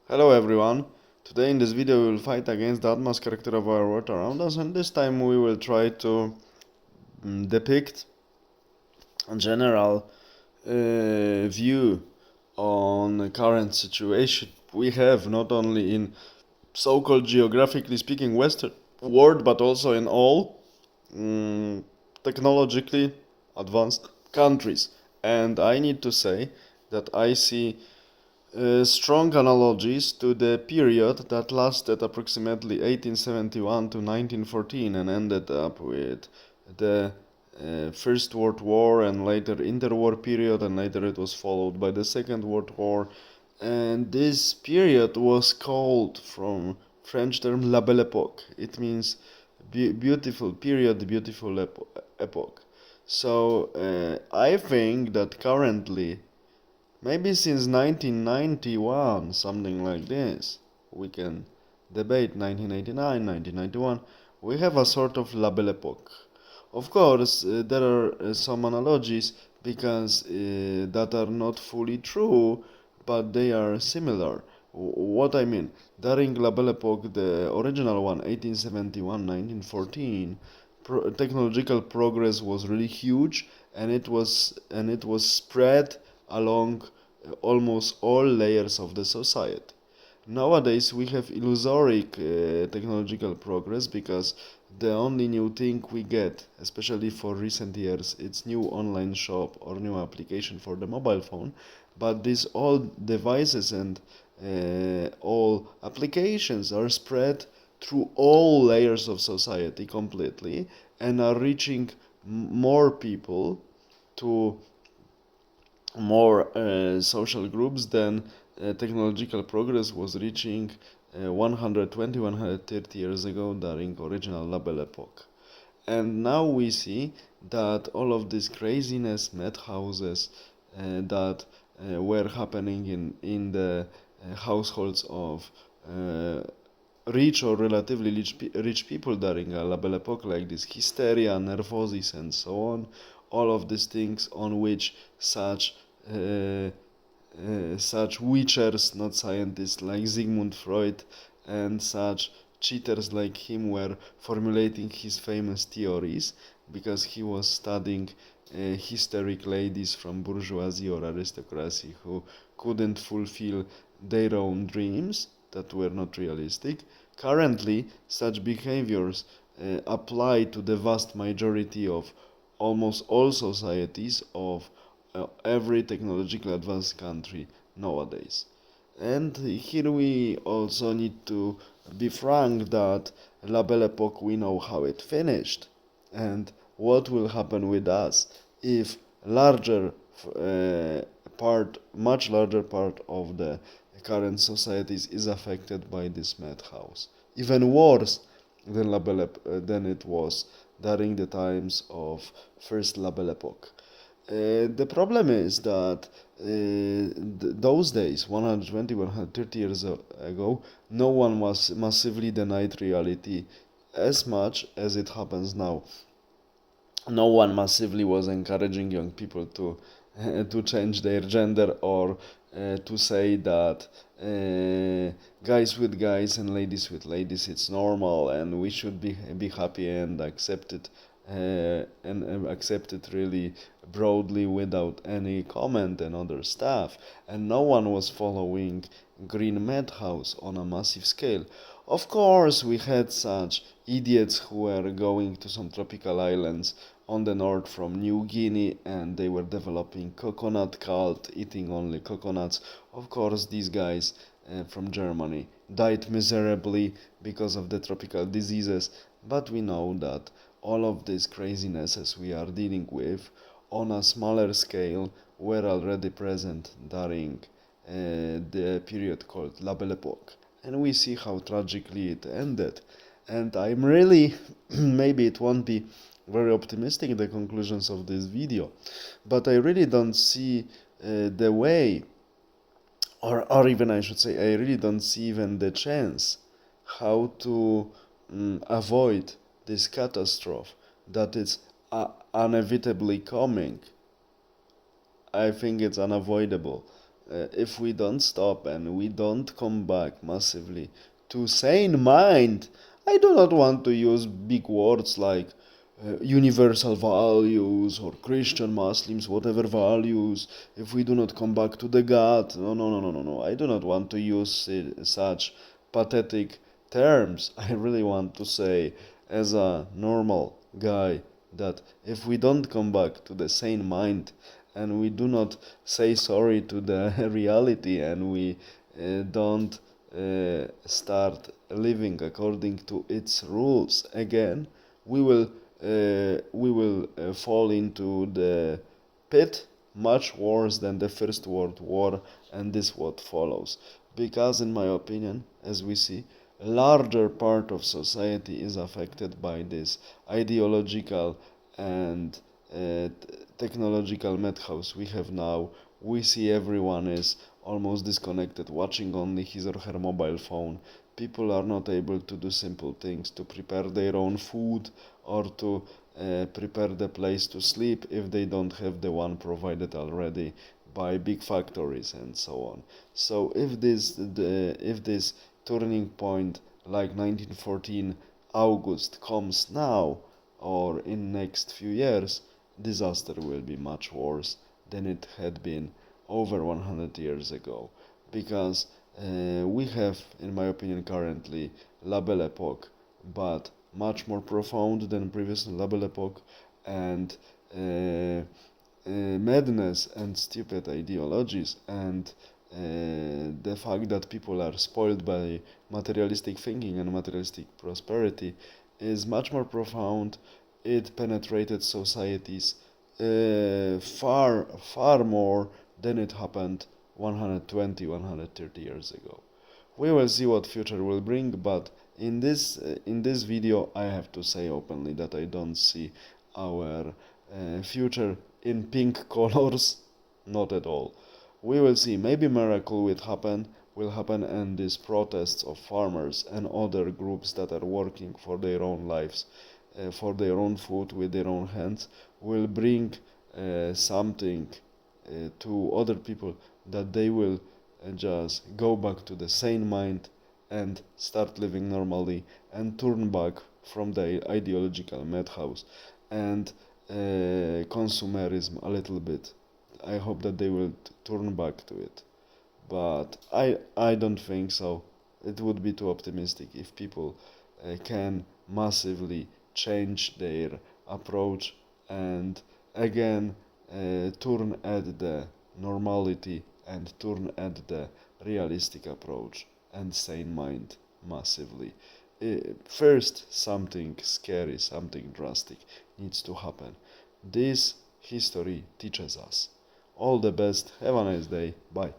Hello everyone. Today in this video we will fight against the atmos character of our world around us, and this time we will try to depict a general view on the current situation we have not only in so-called geographically speaking Western world but also in all technologically advanced countries. And I need to say that I see strong analogies to the period that lasted approximately 1871 to 1914 and ended up with the First World War and later interwar period, and later it was followed by the Second World War. And this period was called from French term La Belle Epoch. It means beautiful period, beautiful epoch. So I think that currently, maybe since 1991, something like this. We can debate 1989, 1991. We have a sort of La Belle Epoque. Of course, there are some analogies because that are not fully true, but they are similar. What I mean, during La Belle Epoque, the original one, 1871, 1914, technological progress was really huge, and it was spread along almost all layers of the society. Nowadays, we have illusory technological progress because the only new thing we get, especially for recent years, it's new online shop or new application for the mobile phone. But these all devices and all applications are spread through all layers of society completely and are reaching more people to more social groups than technological progress was reaching 120, 130 years ago during original La Belle Epoque. And now we see that all of this craziness, madhouses that were happening in the households of uh, rich or relatively rich people during a La Belle Epoque, like this hysteria, nervosis, and so on. All of these things on which such witchers, not scientists, like Sigmund Freud and such cheaters like him were formulating his famous theories because he was studying hysteric ladies from bourgeoisie or aristocracy who couldn't fulfill their own dreams that were not realistic. Currently, such behaviors apply to the vast majority of almost all societies of every technologically advanced country nowadays. And here we also need to be frank that La Belle Epoque, we know how it finished and what will happen with us if larger much larger part of the current societies is affected by this madhouse. Even worse than than it was during the times of first La Belle Epoque. The problem is that those days, 120, 130 years ago, no one was massively denied reality as much as it happens now. No one massively was encouraging young people to to change their gender or to say that guys with guys and ladies with ladies it's normal and we should be happy and accept it really broadly without any comment and other stuff. And no one was following Green Madhouse on a massive scale. Of course, we had such idiots who were going to some tropical islands on the north from New Guinea and they were developing coconut cult, eating only coconuts. Of course, these guys from Germany died miserably because of the tropical diseases, but we know that all of these crazinesses we are dealing with on a smaller scale were already present during the period called La Belle Epoque. And we see how tragically it ended. And I'm really, maybe it won't be very optimistic in the conclusions of this video, but I really don't see the way, or even I should say, I really don't see even the chance how to avoid this catastrophe that is inevitably coming. I think it's unavoidable. if we don't stop and we don't come back massively to sane mind. I do not want to use big words like universal values or Christian Muslims, whatever values, if we do not come back to the God. No, no, no, no, no, no. I do not want to use such pathetic terms. I really want to say, as a normal guy, that if we don't come back to the sane mind and we do not say sorry to the reality and we don't start living according to its rules again, we will fall into the pit much worse than the First World War and this what follows. Because in my opinion, as we see, a larger part of society is affected by this ideological and technological madhouse we have now. We see everyone is almost disconnected, watching only his or her mobile phone. People are not able to do simple things, to prepare their own food or to prepare the place to sleep if they don't have the one provided already by big factories and so on. So if this turning point like 1914 August comes now or in next few years, disaster will be much worse than it had been over 100 years ago, because we have, in my opinion, currently La Belle Epoch, but much more profound than previous La Belle Epoch, and madness and stupid ideologies and the fact that people are spoiled by materialistic thinking and materialistic prosperity is much more profound. It penetrated societies far, far more than it happened 120, 130 years ago. We will see what future will bring, but in this video I have to say openly that I don't see our future in pink colors, not at all. We will see. Maybe miracle will happen, and these protests of farmers and other groups that are working for their own lives, for their own food with their own hands, will bring something to other people, that they will just go back to the sane mind and start living normally and turn back from the ideological madhouse and consumerism a little bit. I hope that they will turn back to it, but I don't think so. It would be too optimistic if people can massively change their approach and again turn at the normality and turn at the realistic approach and sane mind massively. First, something scary, something drastic needs to happen. This history teaches us. All the best. Have a nice day. Bye.